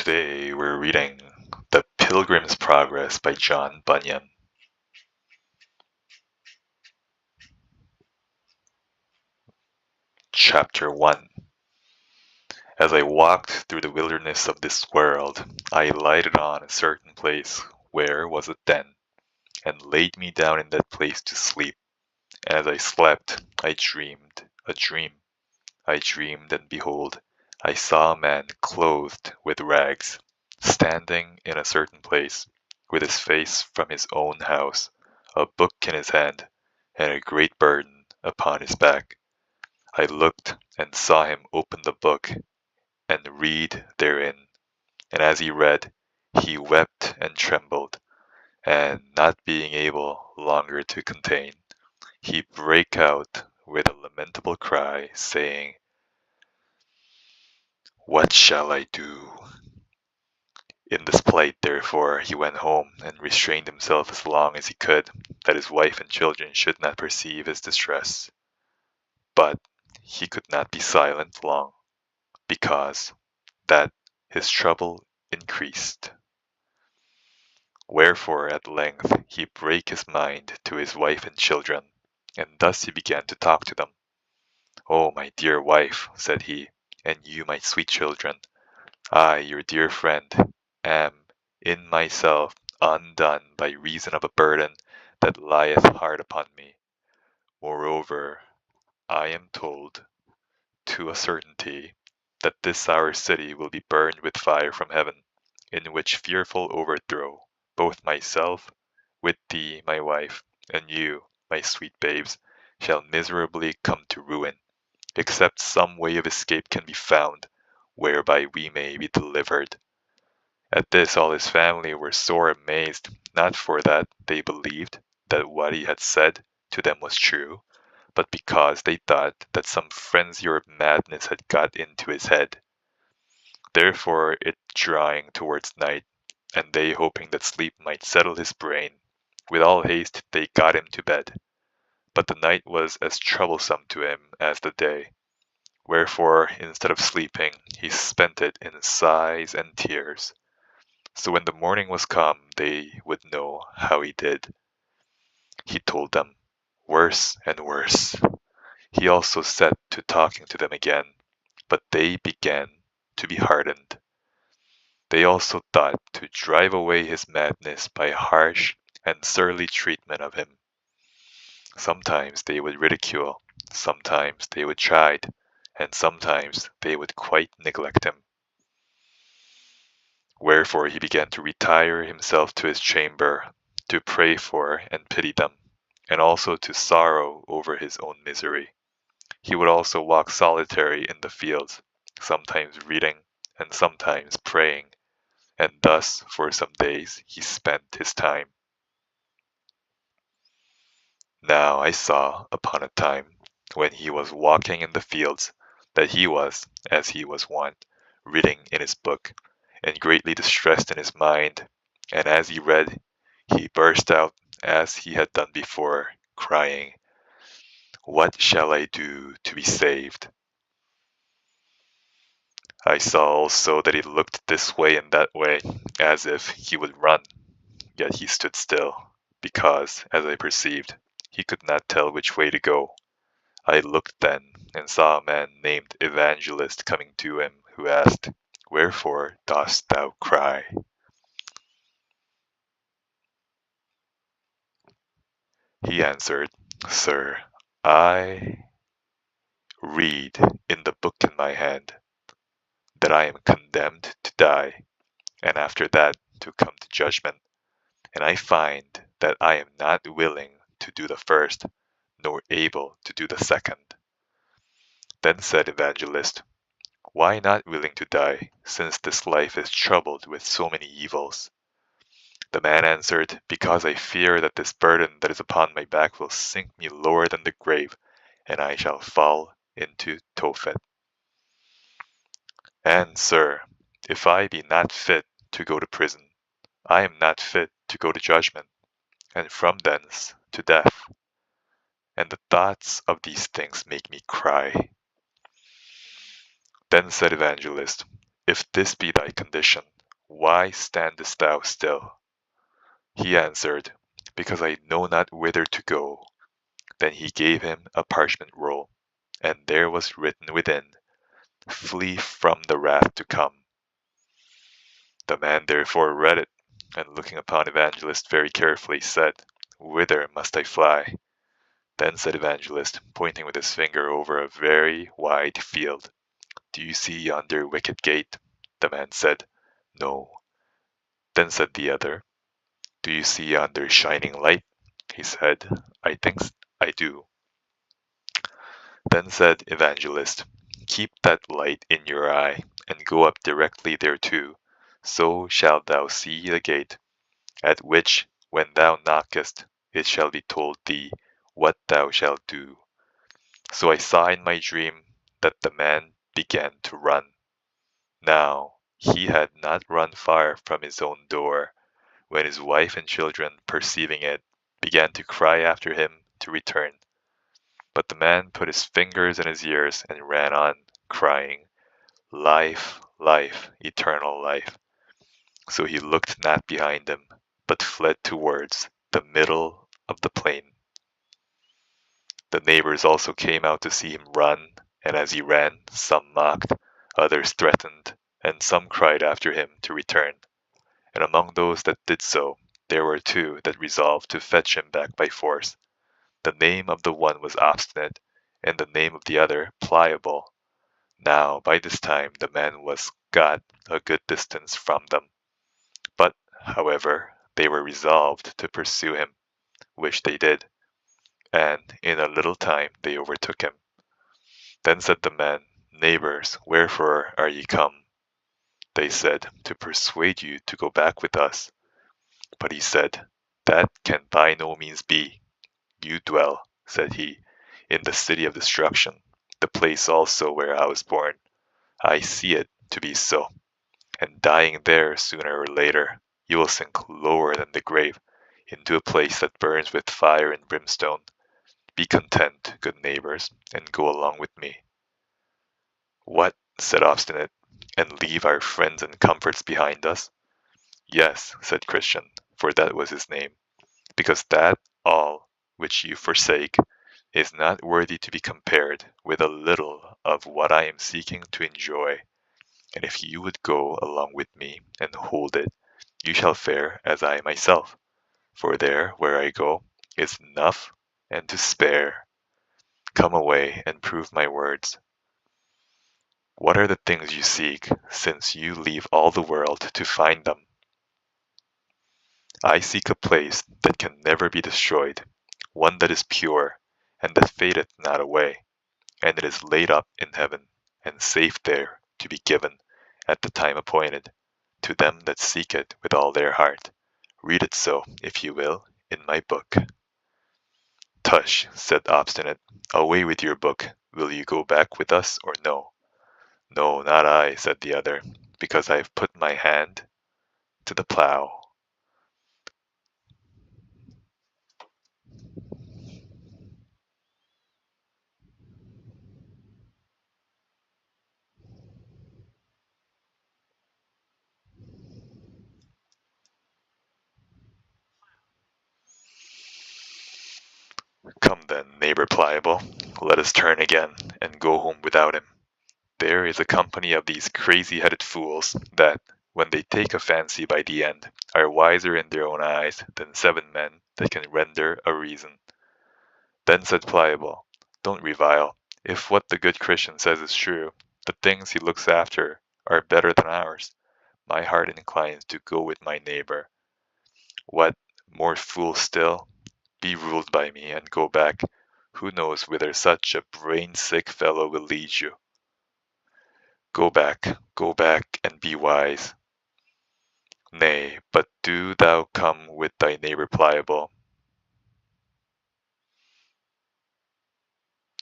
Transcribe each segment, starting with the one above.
Today we're reading The Pilgrim's Progress by John Bunyan. Chapter 1. As I walked through the wilderness of this world, I lighted on a certain place where was a den, and laid me down in that place to sleep. And as I slept, I dreamed a dream. I dreamed, and behold, I saw a man clothed with rags, standing in a certain place, with his face from his own house, a book in his hand, and a great burden upon his back. I looked and saw him open the book and read therein. And as he read, he wept and trembled, and not being able longer to contain, he brake out with a lamentable cry, saying, "What shall I do?" In this plight, therefore, he went home, and restrained himself as long as he could, that his wife and children should not perceive his distress. But he could not be silent long, because that his trouble increased. Wherefore at length he brake his mind to his wife and children, and thus he began to talk to them. "O my dear wife," said he, "and you my sweet children, I, your dear friend, am in myself undone by reason of a burden that lieth hard upon me. Moreover, I am told to a certainty that this our city will be burned with fire from heaven, in which fearful overthrow, both myself, with thee, my wife, and you, my sweet babes, shall miserably come to ruin, except some way of escape can be found, whereby we may be delivered." At this all his family were sore amazed, not for that they believed that what he had said to them was true, but because they thought that some frenzy or madness had got into his head. Therefore it drawing towards night, and they hoping that sleep might settle his brain, with all haste they got him to bed. But the night was as troublesome to him as the day. Wherefore, instead of sleeping, he spent it in sighs and tears. So when the morning was come, they would know how he did. He told them, worse and worse. He also set to talking to them again, but they began to be hardened. They also thought to drive away his madness by harsh and surly treatment of him. Sometimes they would ridicule, sometimes they would chide, and sometimes they would quite neglect him. Wherefore he began to retire himself to his chamber, to pray for and pity them, and also to sorrow over his own misery. He would also walk solitary in the fields, sometimes reading and sometimes praying, and thus for some days he spent his time. Now I saw upon a time, when he was walking in the fields, that he was, as he was wont, reading in his book, and greatly distressed in his mind, and as he read, he burst out, as he had done before, crying, "What shall I do to be saved?" I saw also that he looked this way and that way, as if he would run, yet he stood still, because, as I perceived, he could not tell which way to go. I looked then, and saw a man named Evangelist coming to him, who asked, "Wherefore dost thou cry?" He answered, "Sir, I read in the book in my hand that I am condemned to die, and after that to come to judgment, and I find that I am not willing to do the first, nor able to do the second." Then said Evangelist, "Why not willing to die, since this life is troubled with so many evils?" The man answered, "Because I fear that this burden that is upon my back will sink me lower than the grave, and I shall fall into Tophet. And, sir, if I be not fit to go to prison, I am not fit to go to judgment, and from thence to death. And the thoughts of these things make me cry." Then said Evangelist, "If this be thy condition, Why standest thou still? He answered, Because I know not whither to go. Then he gave him a parchment roll, and there was written within, Flee from the wrath to come. The man therefore read it, and looking upon Evangelist very carefully, said, Whither must I fly? Then said Evangelist, pointing with his finger over a very wide field, Do you see yonder wicket gate? The man said, No. Then said the other, Do you see yonder shining light? He said, I do. Then said Evangelist, Keep that light in your eye, and go up directly thereto, so shalt thou see the gate, at which, when thou knockest, it shall be told thee what thou shalt do. So I saw in my dream that the man began to run. Now he had not run far from his own door, when his wife and children, perceiving it, began to cry after him to return. But the man put his fingers in his ears and ran on, crying, Life, life, eternal life. So he looked not behind him, but fled towards the middle of the plain. The neighbors also came out to see him run, and as he ran, some mocked, others threatened, and some cried after him to return. And among those that did so, there were two that resolved to fetch him back by force. The name of the one was Obstinate, and the name of the other Pliable. Now by this time the man was got a good distance from them. But, however, they were resolved to pursue him, which they did, and in a little time they overtook him. Then said the man, Neighbors, wherefore are ye come? They said, To persuade you to go back with us. But he said, That can by no means be. You dwell, said he, in the city of destruction, the place also where I was born. I see it to be so. And dying there sooner or later, you will sink lower than the grave, into a place that burns with fire and brimstone. Be content, good neighbors, and go along with me. What? Said Obstinate, and leave our friends and comforts behind us? Yes, said Christian, for that was his name, because that all which you forsake is not worthy to be compared with a little of what I am seeking to enjoy. And if you would go along with me and hold it, you shall fare as I myself, for there where I go is enough and to spare. Come away and prove my words. What are the things you seek, since you leave all the world to find them? I seek a place that can never be destroyed, one that is pure, and that fadeth not away, and it is laid up in heaven, and safe there to be given, at the time appointed, to them that seek it with all their heart. Read it so, if you will, in my book. Tush, said Obstinate, away with your book. Will you go back with us or no? No, not I, said the other, because I have put my hand to the plough. Come then, neighbor Pliable, let us turn again, and go home without him. There is a company of these crazy-headed fools that, when they take a fancy by the end, are wiser in their own eyes than 7 men that can render a reason. Then said Pliable, Don't revile. If what the good Christian says is true, the things he looks after are better than ours. My heart inclines to go with my neighbor. What, more fool still? Be ruled by me, and go back. Who knows whither such a brain-sick fellow will lead you? Go back, and be wise. Nay, but do thou come with thy neighbor Pliable.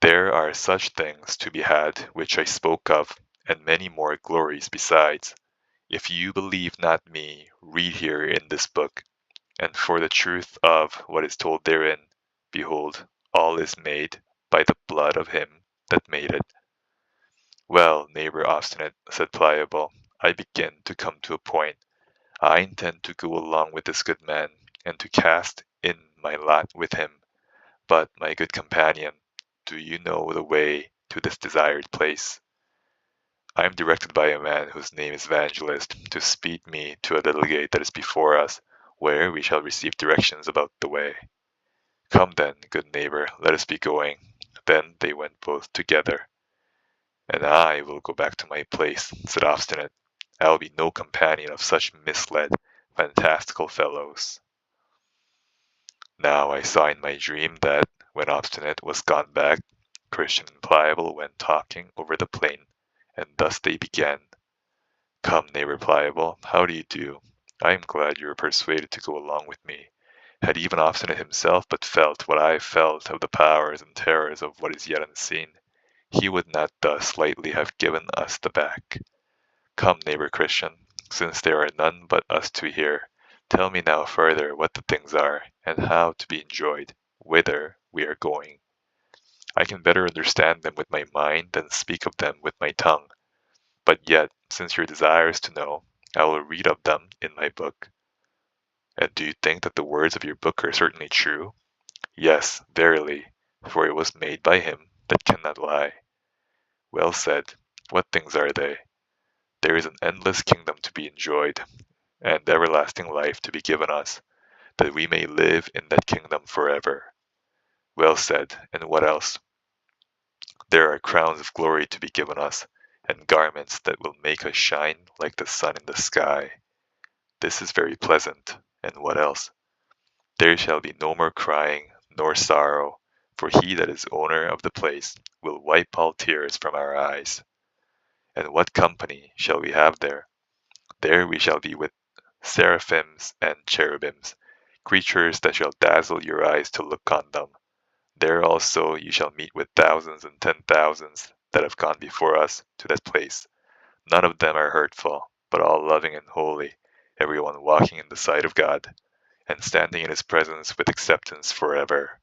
There are such things to be had which I spoke of, and many more glories besides. If you believe not me, read here in this book, and for the truth of what is told therein, behold, all is made by the blood of him that made it. Well, neighbor Obstinate, said Pliable, I begin to come to a point. I intend to go along with this good man, and to cast in my lot with him. But, my good companion, do you know the way to this desired place? I am directed by a man whose name is Evangelist to speed me to a little gate that is before us, where we shall receive directions about the way. Come then, good neighbor, let us be going. Then they went both together. And I will go back to my place, said Obstinate. I will be no companion of such misled, fantastical fellows. Now I saw in my dream that, when Obstinate was gone back, Christian and Pliable went talking over the plain, and thus they began. Come, neighbor Pliable, how do you do? I am glad you were persuaded to go along with me. Had even Obstinate himself but felt what I felt of the powers and terrors of what is yet unseen, he would not thus lightly have given us the back. Come, neighbor Christian, since there are none but us two here, tell me now further what the things are, and how to be enjoyed, whither we are going. I can better understand them with my mind than speak of them with my tongue. But yet, since your desire is to know, I will read of them in my book. And do you think that the words of your book are certainly true? Yes, verily, for it was made by him that cannot lie. Well said. What things are they? There is an endless kingdom to be enjoyed, and everlasting life to be given us, that we may live in that kingdom forever. Well said. And what else? There are crowns of glory to be given us, and garments that will make us shine like the sun in the sky. This is very pleasant. And what else? There shall be no more crying, nor sorrow, for he that is owner of the place will wipe all tears from our eyes. And what company shall we have there? There we shall be with seraphims and cherubims, creatures that shall dazzle your eyes to look on them. There also you shall meet with thousands and 10,000s that have gone before us to that place. None of them are hurtful, but all loving and holy, everyone walking in the sight of God, and standing in his presence with acceptance forever.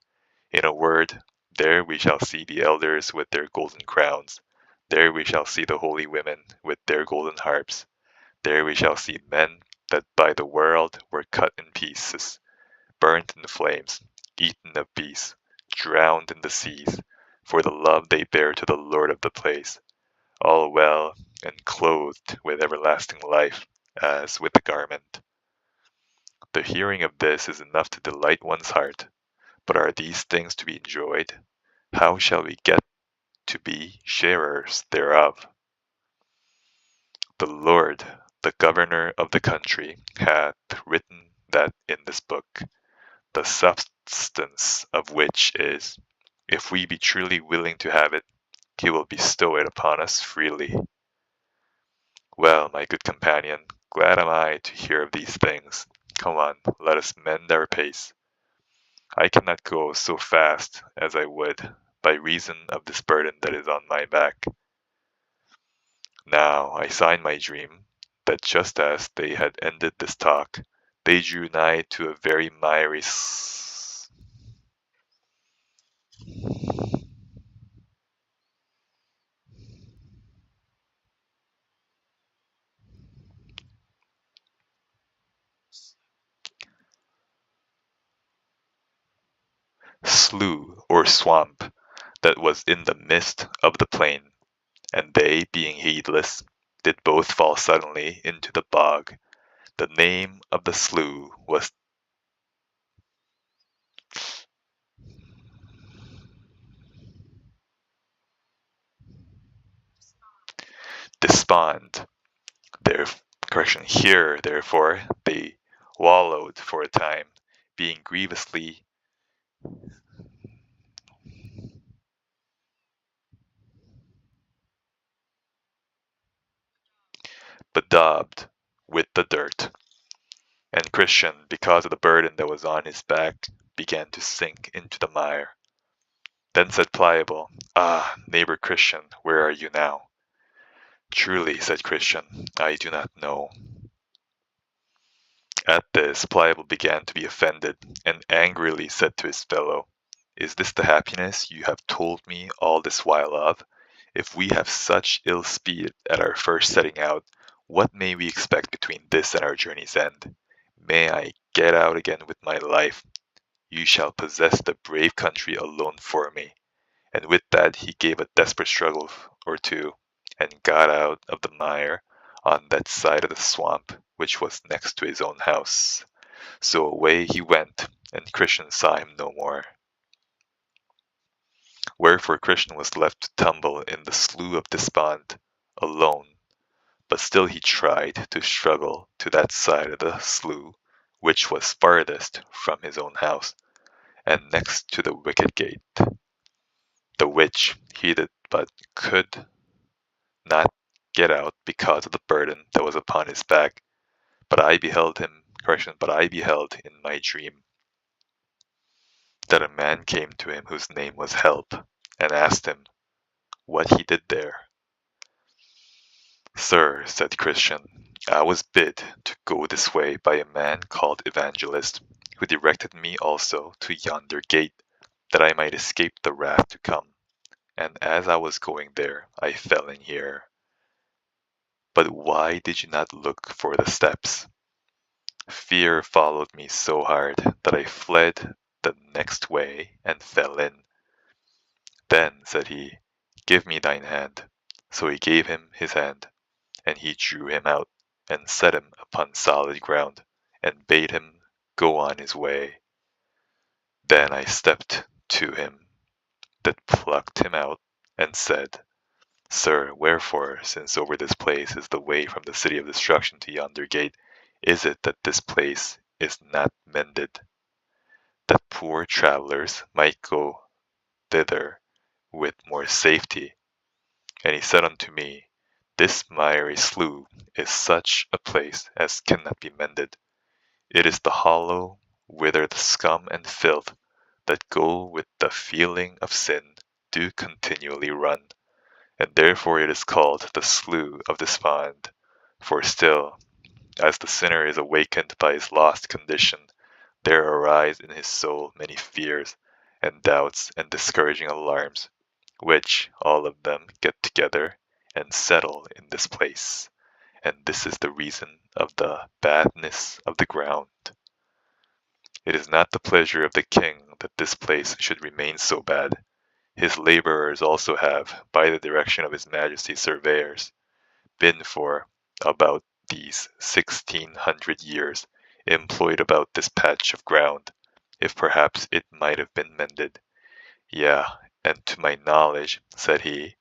In a word, there we shall see the elders with their golden crowns. There we shall see the holy women with their golden harps. There we shall see men that by the world were cut in pieces, burnt in the flames, eaten of beasts, drowned in the seas, for the love they bear to the Lord of the place, all well and clothed with everlasting life, as with a garment. The hearing of this is enough to delight one's heart. But are these things to be enjoyed? How shall we get to be sharers thereof? The Lord, the governor of the country, hath written that in this book, the substance of which is, if we be truly willing to have it, he will bestow it upon us freely. Well, my good companion, glad am I to hear of these things. Come on, let us mend our pace. I cannot go so fast as I would, by reason of this burden that is on my back. Now I saw in my dream that just as they had ended this talk, they drew nigh to a very miry slough or swamp that was in the midst of the plain, and they, being heedless, did both fall suddenly into the bog. The name of the slough was Despond. There, correction, here, therefore, they wallowed for a time, being grievously bedaubed with the dirt. And Christian, because of the burden that was on his back, began to sink into the mire. Then said Pliable, Ah, neighbor Christian, where are you now? Truly, said Christian, I do not know. At this, Pliable began to be offended, and angrily said to his fellow, Is this the happiness you have told me all this while of? If we have such ill speed at our first setting out, What may we expect between this and our journey's end? May I get out again with my life. You shall possess the brave country alone for me. And with that he gave a desperate struggle or two, and got out of the mire on that side of the swamp which was next to his own house. So away he went, and Christian saw him no more. Wherefore Christian was left to tumble in the slough of despond, alone. But still he tried to struggle to that side of the slough which was farthest from his own house, and next to the wicket gate, the which he did but could not get out because of the burden that was upon his back. But I beheld in my dream that a man came to him whose name was Help, and asked him what he did there. Sir, said Christian, I was bid to go this way by a man called Evangelist, who directed me also to yonder gate, that I might escape the wrath to come. And as I was going there, I fell in here. But why did you not look for the steps? Fear followed me so hard that I fled the next way and fell in. Then said he, Give me thine hand. So he gave him his hand, and he drew him out, and set him upon solid ground, and bade him go on his way. Then I stepped to him that plucked him out, and said, Sir, wherefore, since over this place is the way from the city of destruction to yonder gate, is it that this place is not mended, that poor travellers might go thither with more safety? And he said unto me, This miry slough is such a place as cannot be mended. It is the hollow whither the scum and filth that go with the feeling of sin do continually run, and therefore it is called the Slough of Despond. For still, as the sinner is awakened by his lost condition, there arise in his soul many fears, and doubts, and discouraging alarms, which all of them get together and settle in this place. And this is the reason of the badness of the ground. It is not the pleasure of the king that this place should remain so bad. His laborers also have, by the direction of his majesty's surveyors, been for about these 1600 years employed about this patch of ground, if perhaps it might have been mended. Yea, and to my knowledge, said he,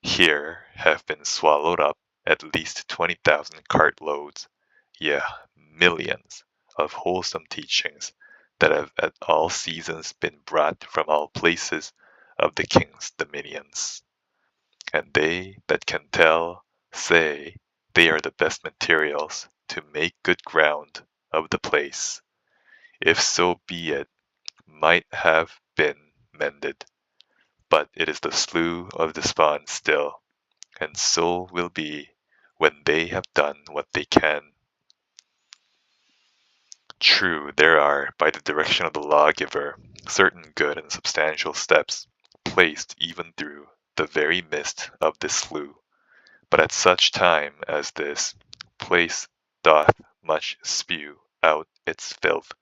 here have been swallowed up at least 20,000 cartloads, yea, millions of wholesome teachings that have at all seasons been brought from all places of the king's dominions. And they that can tell say they are the best materials to make good ground of the place, if so be it might have been mended. But it is the slough of despond still, and so will be when they have done what they can. True, there are, by the direction of the lawgiver, certain good and substantial steps placed even through the very midst of this slough. But at such time as this, place doth much spew out its filth,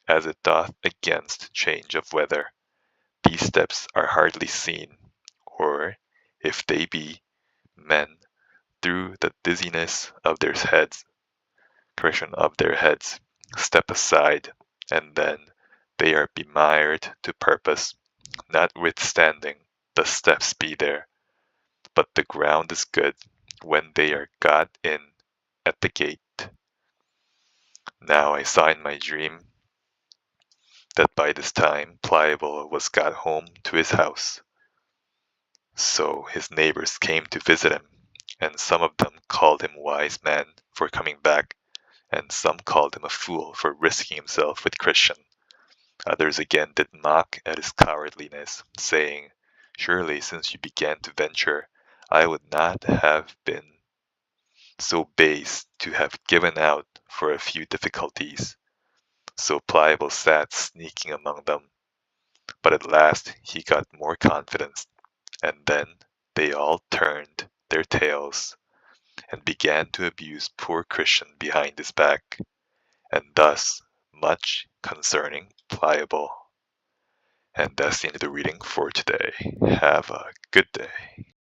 as it doth against change of weather. These steps are hardly seen, or, if they be, men, through the dizziness of their heads, step aside, and then they are bemired to purpose, notwithstanding the steps be there. But the ground is good when they are got in at the gate. Now I saw in my dream that by this time Pliable was got home to his house. So his neighbors came to visit him, and some of them called him wise man for coming back, and some called him a fool for risking himself with Christian. Others again did mock at his cowardliness, saying, Surely since you began to venture, I would not have been so base to have given out for a few difficulties. So Pliable sat sneaking among them, but at last he got more confidence, and then they all turned their tails and began to abuse poor Christian behind his back, and thus much concerning Pliable. And that's the end of the reading for today. Have a good day.